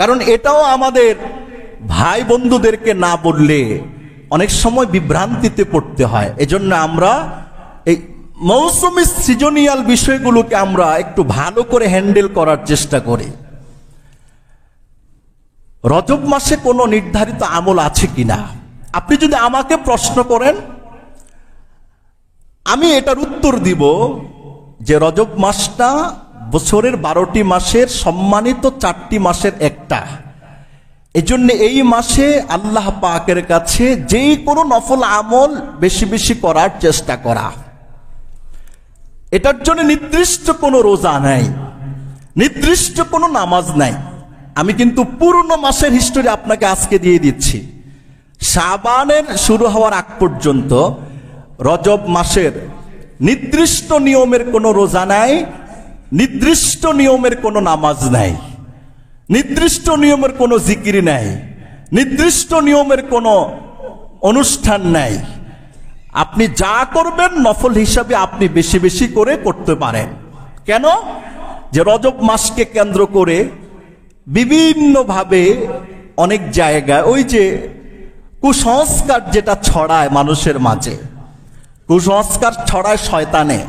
কারণ এটাও আমাদের ভাই বন্ধুদেরকে না বললে অনেক সময় বিভ্রান্তিতে পড়তে হয়। এজন্য আমরা এই মৌসুমি সিজনিয়াল বিষয়গুলোকে আমরা একটু ভালো করে হ্যান্ডেল করার চেষ্টা করি। রজব মাসে কোনো নির্ধারিত আমল আছে কিনা আপনি যদি আমাকে প্রশ্ন করেন, আমি এটার উত্তর দিব যে রজব মাসটা বছরের 12টি মাসের সম্মানিত 4টি মাসের একটা। এজন্য এই মাসে আল্লাহ পাকের কাছে যে কোনো নফল আমল বেশি বেশি করার চেষ্টা করা। এটার জন্য নির্দিষ্ট কোনো রোজা নাই, নির্দিষ্ট কোনো নামাজ নাই। আমি কিন্তু পূর্ণ মাসের হিস্টোরি আপনাকে আজকে দিয়ে দিচ্ছি। শাবানের শুরু হওয়ার আগ পর্যন্ত রজব মাসের নির্দিষ্ট নিয়মের কোনো রোজা নাই, নির্দিষ্ট নিয়মের কোনো নামাজ নাই, নির্দিষ্ট নিয়মের কোনো জিকির নাই, নির্দিষ্ট নিয়মের কোনো অনুষ্ঠান নাই। আপনি যা করবেন নফল হিসাবে আপনি বেশি বেশি করে করতে পারেন। কেন? যে রজব মাসকে কেন্দ্র করে বিভিন্নভাবে অনেক জায়গায় ওই যে কুসংস্কার যেটা ছড়ায় মানুষের মাঝে, কুসংস্কার ছড়ায় শয়তানে।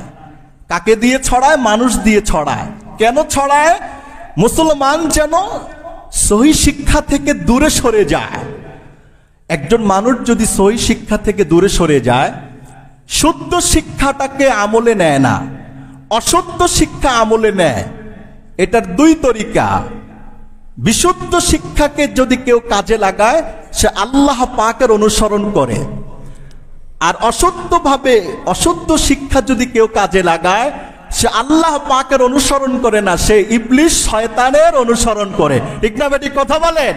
কাকে দিয়ে ছড়ায়? মানুষ দিয়ে ছড়ায়। কেন ছড়ায়? মুসলমান যেন সহি শিক্ষা থেকে দূরে সরে যায়। একজন মানুষ যদি সহি শিক্ষা থেকে দূরে সরে যায়, শুদ্ধ শিক্ষাটাকে আমলে নেয় না, অশুদ্ধ শিক্ষা আমলে নেয়। এটার দুই তরিকা। বিশুদ্ধ শিক্ষাকে যদি কেউ কাজে লাগায় সে আল্লাহ পাকের অনুসরণ করে, আর অশুদ্ধ শিক্ষা যদি কেউ কাজে লাগায় সে আল্লাহ পাকের অনুসরণ করে না, সে ইবলিশ শয়তানের অনুসরণ করে। ঠিক না বেটি? কথা বলেন।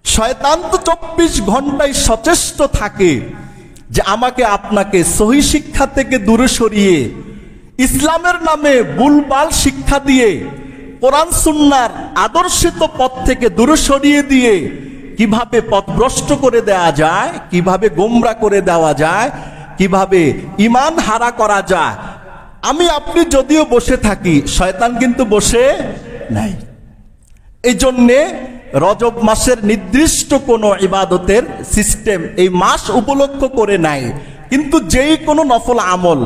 শয়তান তো 24 ঘন্টায় সচেষ্ট থাকে যে আমাকে আপনাকে সহি শিক্ষা থেকে দূরে সরিয়ে ইসলামের নামে ভুলভাল শিক্ষা দিয়ে কোরআন সুন্নাহর আদর্শিত পথ থেকে দূরে সরিয়ে দিয়ে কিভাবে পথভ্রষ্ট করে দেওয়া যায়, কিভাবে গোমরা করে দেওয়া যায়, কিভাবে ঈমান হারা করা যায়। আমি আপনি যদিও বসে থাকি, শয়তান কিন্তু বসে নাই। এই জন্যে রজব মাসের নির্দিষ্ট কোনো ইবাদতের সিস্টেম এই মাস উপলক্ষ করে নাই, কিন্তু যেই কোনো নফল আমল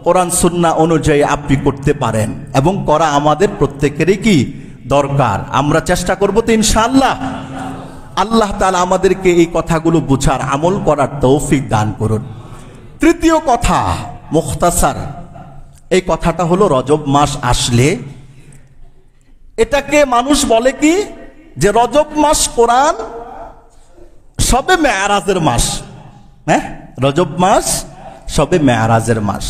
কোরআন সুন্নাহ অনুযায়ী আপনি করতে পারেন, এবং করা আমাদের প্রত্যেকেরই কি দরকার। আমরা চেষ্টা করব তো ইনশাআল্লাহ। আল্লাহ তাআলা আমাদেরকে এই কথাগুলো বুঝার, আমল করার তৌফিক দান করুন। তৃতীয় কথা মুখতাসার, এই কথাটা হলো রজব মাস আসলে এটাকে মানুষ বলে কি যে রজব মাস কোরআন সবে মেরাজের মাস। হ্যাঁ, রজব মাস সবে মেরাজের মাস।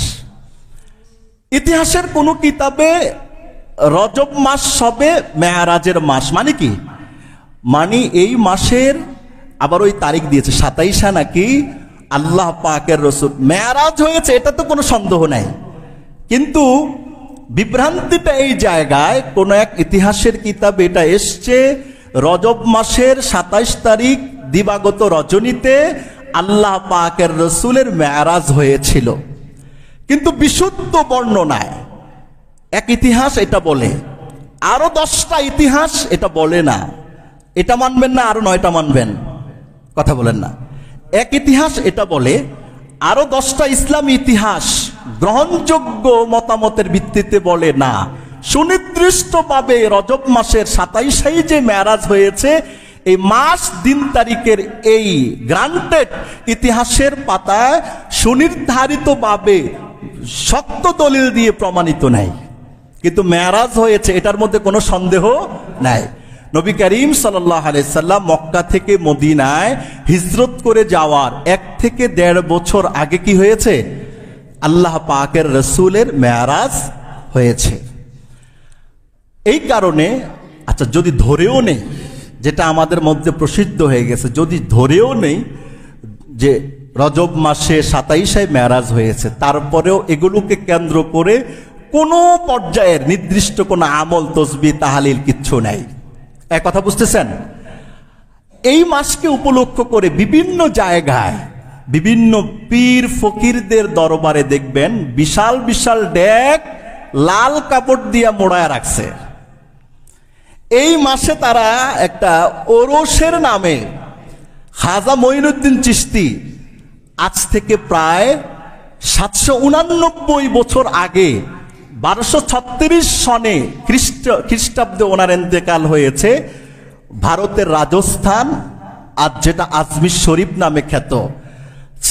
ইতিহাসের কোন কিতাবে রজব মাস সবে মেরাজের মাস মানে কি? মানে এই মাসের আবার ওই তারিখ দিয়েছে 27 নাকি আল্লাহ পাকের রসুল মেরাজ হয়েছে, এটা তো কোনো সন্দেহ নাই। কিন্তু বিভ্রান্তিটা এই জায়গায়, কোন এক ইতিহাসের কিতাবে এটা এসছে রজব মাসের 27 তারিখ দিবাগত রজনীতে আল্লাহ পাকের রসুলের মেরাজ হয়েছিল। কিন্তু বিশুদ্ধ বর্ণনায় এক ইতিহাস এটা বলে, আরো 10টা ইতিহাস এটা বলে না। এটা মানবেন না আরো 9টা মানবেন? কথা বলেন না। এক ইতিহাস এটা বলে, আরো 10টা ইসলামী ইতিহাস গ্রহণযোগ্য মতামতের ভিত্তিতে বলে না, সুনির্দিষ্টভাবে রজব মাসের 27 যে মেরাজ হয়েছে, এই মাস দিন তারিখের এই গ্রান্টেড ইতিহাসের পাতায় সুনির্ধারিতভাবে শক্ত দলিল দিয়ে প্রমাণিত নাই, কিন্তু মেরাজ হয়েছে এটার মধ্যে কোনো সন্দেহ নাই। নবী করিম সাল্লাল্লাহু আলাইহি সাল্লাম মক্কা থেকে মদিনায় হিজরত করে যাওয়ার 1 থেকে 1.5 বছর আগে কি হয়েছে? আল্লাহ পাকের রসুলের মেরাজ হয়েছে। এই কারণে আচ্ছা, যদি ধরেও নেই, যেটা আমাদের মধ্যে প্রসিদ্ধ হয়ে গেছে, যদি ধরেও নেই যে রজব মাসে 27 মেরাজ হয়েছে, তারপরেও এগুলোকে কেন্দ্র করে কোনো পর্যায়ের নির্দিষ্ট কোনো আমল, তসবিহ, তাহলিল কিচ্ছু নাই। এক কথা বুঝতেছেন? এই মাসকে উপলক্ষ করে বিভিন্ন জায়গায় বিভিন্ন পীর ফকিরদের দরবারে দেখবেন বিশাল বিশাল ডেক লাল কাপড় দিয়ে মোড়ায় রাখছে। এই মাসে তারা একটা ওরসের নামে খাজা মঈনুদ্দিন চিশতি আজ থেকে প্রায় 789 বছর আগে 1236 সনে খ্রিস্টাব্দে ওনার ইন্তেকাল হয়েছে ভারতের রাজস্থান, আজ যেটা আজমির শরীফ নামে খ্যাত।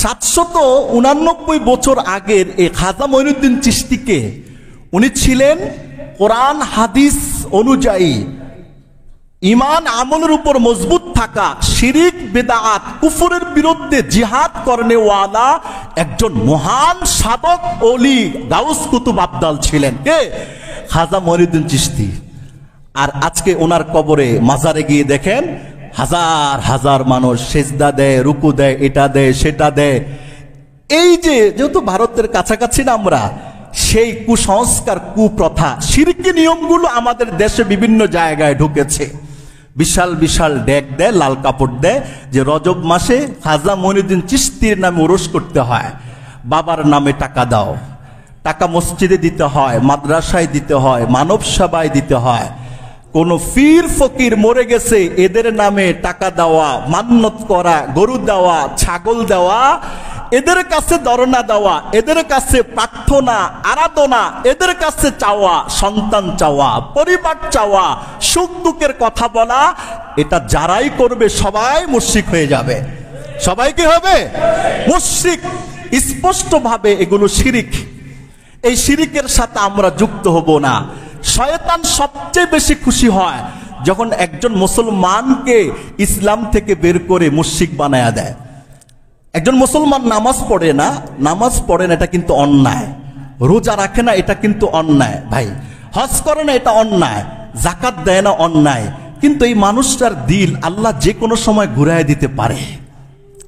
789 বছর আগের এই খাজা মঈনুদ্দিন চিশতিকে উনি ছিলেন কোরআন হাদিস অনুযায়ী ইমান আমলের উপর মজবুত থাকা, শিরিক বেদাত কুফরের বিরুদ্ধে জিহাদ করনেওয়ালা একজন মহান সাধক ওলি গাউস কুতুব আবদাল ছিলেন। কে? খাজা মঈনুদ্দিন চিশতি। আর আজকে ওনার কবরে মাজারে গিয়ে দেখেন হাজার হাজার মানুষ সেজদা দেয়, রুকু দেয়, এটা দেয়, সেটা দেয়। এই যে যেহেতু ভারতের কাছাকাছি না আমরা, সেই কুসংস্কার, কুপ্রথা, শিরকি নিয়মগুলো আমাদের দেশে বিভিন্ন জায়গায় ঢুকেছে। বিশাল বিশাল ডেক দেয়, লাল কাপড় দেয়, যে রজব মাসে খাজা মঈনুদ্দিন চিশতির নামে ওরস করতে হয়, বাবার নামে টাকা দাও, টাকা মসজিদে দিতে হয়, মাদ্রাসায় দিতে হয়, মানব সেবায় দিতে হয়। কোন পীর ফকির মরে গেছে, এদের নামে টাকা দেওয়া, মান্নত করা, গরু দেওয়া, ছাগল দেওয়া, এদের কাছে দরনা দেওয়া, এদের কাছে প্রার্থনা, আরাধনা, এদের কাছে চাওয়া, সন্তান চাওয়া, পরিবার চাওয়া, সুখ দুঃখের কথা বলা, এটা যারাই করবে সবাই মুশরিক হয়ে যাবে। সবাই কি হবে? মুশরিক। স্পষ্টভাবে এগুলো শিরিক। এই শিরিকের সাথে আমরা যুক্ত হব না। শয়তান সবচেয়ে বেশি খুশি হয় যখন একজন মুসলমানকে ইসলাম থেকে বের করে মুশরিক বানায়া দেয়। একজন মুসলমান নামাজ পড়ে না, এটা কিন্তু অন্যায়। রোজা রাখে না, এটা কিন্তু অন্যায় ভাই। হজ করে না, এটা অন্যায়। যাকাত দেয় না, অন্যায়। কিন্তু এই মানুষটার দিল আল্লাহ যে কোনো সময় ঘুরায় দিতে পারে,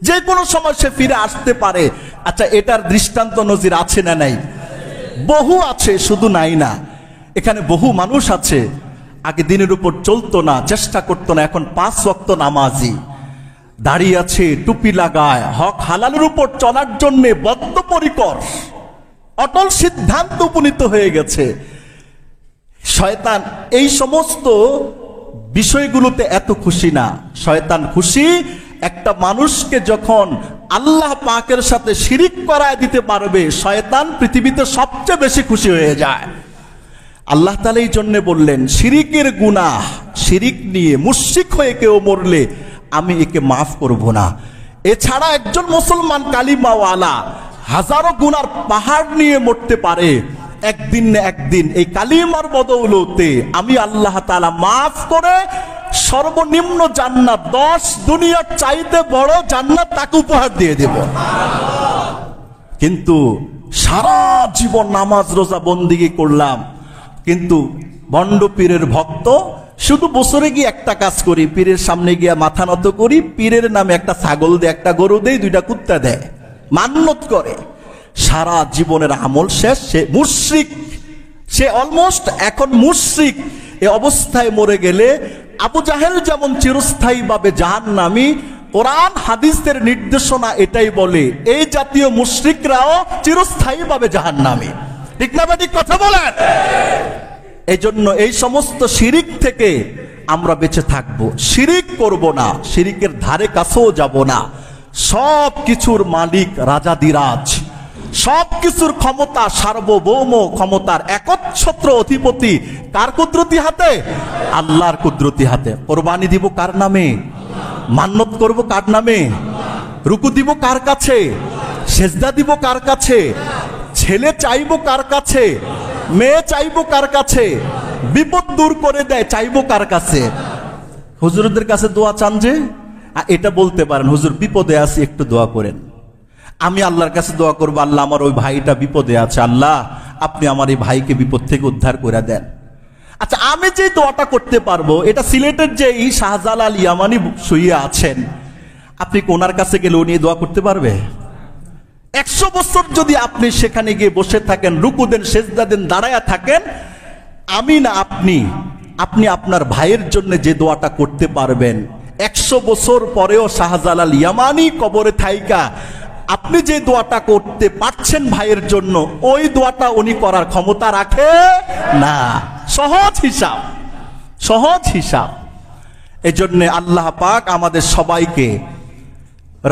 যে কোনো সময় সে ফিরে আসতে পারে। আচ্ছা, এটার দৃষ্টান্ত নজির আছে না নাই? বহু আছে, শুধু নাই না। এখানে বহু মানুষ আছে, আগে দিনের উপর চলতো না, চেষ্টা করতো না, এখন 5 ওয়াক্ত নামাজি, দাড়ি আছে, টুপি লাগায়, হক হালালের উপর চলার জন্য বদ্ধপরিকর, অটল সিদ্ধান্ত উপনীত হয়ে গেছে। শয়তান এই সমস্ত বিষয়গুলোতে এত খুশি না। শয়তান খুশি একটা মানুষকে যখন আল্লাহ পাকের সাথে শিরিক করায় দিতে পারবে, শয়তান পৃথিবীতে সবচেয়ে বেশি খুশি হয়ে যায়। আল্লাহ তাআলা এই জন্য বললেন, শিরিকের গুনাহ, শিরিক নিয়ে মুশরিক হয়ে কেউ মরলে আমি একে মাফ করব না। এছাড়া একজন মুসলমান কালিমাওয়ালা হাজারো গুনার পাহাড় নিয়ে মরতে পারে, একদিন না একদিন এই কালিমার বদৌলতে আমি আল্লাহ তাআলা মাফ করে সর্বনিম্ন জান্নাত, 10 দুনিয়ার চাইতে বড় জান্নাত তাকে উপহার দিয়ে দেব। কিন্তু সারা জীবন নামাজ রোজা বন্দেগী করলাম, কিন্তু ভণ্ড পীরের ভক্ত, শুধু বছরে গিয়ে একটা কাজ করি, পীরের সামনে গিয়ে মাথা নত করি, পীরের নামে একটা ছাগল দেয়, একটা গরু দেয়, 2টা কুত্তা দেয়, মান্নত করে, সারা জীবনের আমল শেষ, সে মুশরিক, সে অলমোস্ট এখন মুশরিক। এ অবস্থায় মরে গেলে আবু জাহেল যেমন চিরস্থায়ীভাবে জাহান্নামী, কোরআন হাদিসের নির্দেশনা এটাই বলে এই জাতীয় মুশরিকরাও চিরস্থায়ীভাবে জাহান্নামী। ঠিক না ঠিক কথা বলেন? এই জন্য এই সমস্ত শিরিক থেকে আমরা বেঁচে থাকবো, শিরিক করব না, শিরিকের ধারে কাছেও যাব না। সব কিছুর মালিক রাজাদিরাজ, সবকিছুর ক্ষমতা, সার্বভৌম ক্ষমতার একচ্ছত্র অধিপতি কার কুদরতি হাতে? আল্লাহর কুদরতি হাতে। কোরবানি দিব কার নামে? মান্নত করব কার নামে? রুকু দিব কার কাছে? সেজদা দিব কার কাছে? ছেলে চাইবো কার কাছে? মেয়ে চাইবো কার কাছে? বিপদ দূর করে দেয় চাইবো কার কাছে? হুজুরদের কাছে দোয়া চান যে? এটা বলতে পারেন, হুজুর বিপদে আছি, একটু দোয়া করেন। আমি আল্লাহর কাছে দোয়া করবো, আল্লাহ আমার ওই ভাইটা বিপদে আছে, আল্লাহ আপনি আমার এই ভাইকে বিপদ থেকে উদ্ধার করে দেন। আচ্ছা, আমি যে দোয়াটা করতে পারবো, এটা সিলেটের যে শাহজালাল ইয়ামানি শুইয়া আছেন, আপনি কোনার কাছে গেলে উনি দোয়া করতে পারবে? 100 বছর যদি আপনি সেখানে গিয়ে বসে থাকেন, রুকু দেন, সেজদা দেন, দাঁড়ায়া থাকেন, আমি না আপনি আপনার ভাইয়ের জন্য যে দোয়াটা করতে পারবেন, 100 বছর পরেও শাহজালাল ইয়ামানি কবরে থাইকা আপনি যে দোয়াটা করতে পারছেন ভাইয়ের জন্য, ওই দোয়াটা উনি করার ক্ষমতা রাখে না। সহজ হিসাব, সহজ হিসাব। এজন্য আল্লাহ পাক আমাদের সবাইকে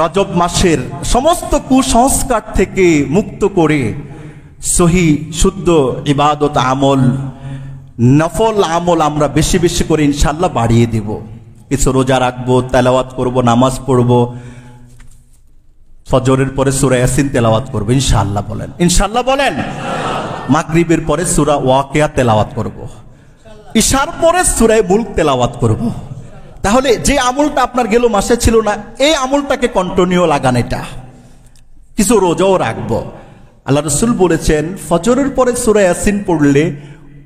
রজব মাসের সমস্ত কুসংস্কার থেকে মুক্ত করে সহি শুদ্ধ ইবাদত আমল, নফল আমল আমরা বেশি বেশি করে ইনশাআল্লাহ বাড়িয়ে দিব। কিছু রোজা রাখবো, তেলাওয়াত করব, নামাজ পড়ব, ফজরের পরে সূরা ইয়াসিন তেলাওয়াত করব ইনশাআল্লাহ। বলেন ইনশাআল্লাহ, বলেন। মাগরিবের পরে সূরা ওয়াকিয়া তেলাওয়াত করব, ইশার পরে সূরা মুলক তেলাওয়াত করব। তাহলে যে আমলটা আপনার গেল মাসে ছিল না, এই আমলটাকে কন্টিনিউ লাগান। এটা কিছু রোজাও রাখবো। আল্লাহ রাসূল বলেছেন, ফজরের পরে সূরা ইয়াসিন পড়লে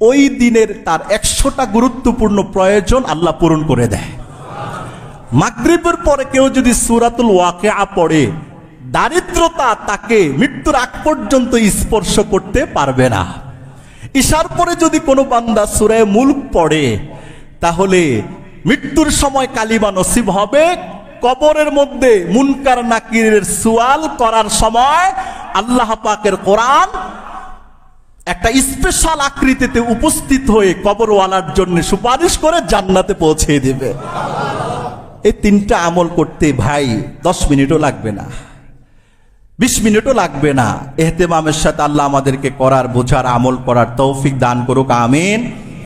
ওই দিনের তার 100টা গুরুত্বপূর্ণ প্রয়োজন আল্লাহ পূরণ করে দেয়। মাগরিবের পরে কেউ যদি সূরাতুল ওয়াকিয়া পড়ে, দারিদ্রতা তাকে মৃত্যুর আগ পর্যন্ত স্পর্শ করতে পারবে না। ইশার পরে যদি কোনো বান্দা সূরা মুলক পড়ে, তাহলে মৃত্যুর সময় কালিমা নসিব হবে। কবরের মধ্যে মুনকার নাকিরের সুয়াল করার সময় আল্লাহ পাকের কোরআন একটা স্পেশাল আকৃতিতে উপস্থিত হয়ে কবরওয়ালার জন্য সুপারিশ করে জান্নাতে পৌঁছে দেবে। এই 3টা আমল করতে ভাই 10 মিনিটও লাগবে না, 20 মিনিটও লাগবে না। ইহতেমামের সাথে আল্লাহ আমাদেরকে করার, বোঝার, আমল করার তৌফিক দান করুক, আমিন।